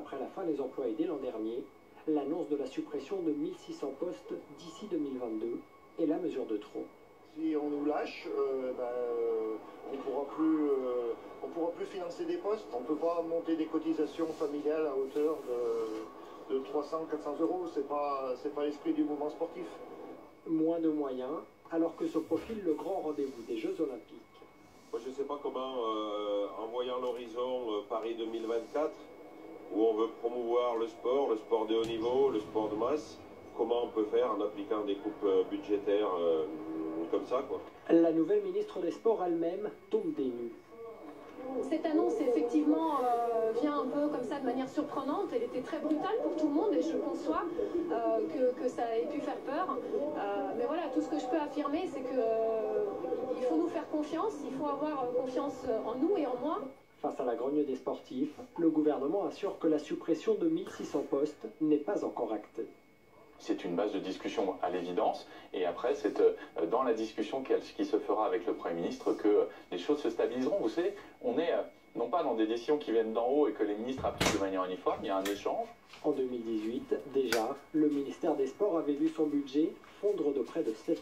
après la fin des emplois aidés l'an dernier, l'annonce de la suppression de 1600 postes d'ici 2022 est la mesure de trop. Si on nous lâche, on pourra plus financer des postes. On ne peut pas monter des cotisations familiales à hauteur de 300-400 euros. C'est pas l'esprit du mouvement sportif. Moins de moyens, alors que se profile le grand rendez-vous des Jeux Olympiques. Moi, je ne sais pas comment, en voyant l'horizon Paris 2024, où on veut promouvoir le sport de haut niveau, le sport de masse, comment on peut faire en appliquant des coupes budgétaires comme ça, quoi. La nouvelle ministre des Sports elle-même tombe des nues. Cette annonce, effectivement, vient un peu comme ça de manière surprenante. Elle était très brutale pour tout le monde et je conçois que ça ait pu faire peur. Mais voilà, tout ce que je peux affirmer, c'est qu'il faut nous faire confiance, il faut avoir confiance en nous et en moi. Face à la grogne des sportifs, le gouvernement assure que la suppression de 1600 postes n'est pas encore actée. C'est une base de discussion à l'évidence, et après c'est dans la discussion qui se fera avec le Premier ministre que les choses se stabiliseront. Vous savez, on est non pas dans des décisions qui viennent d'en haut et que les ministres appliquent de manière uniforme, il y a un échange. En 2018, déjà, le ministère des Sports avait vu son budget fondre de près de 7%.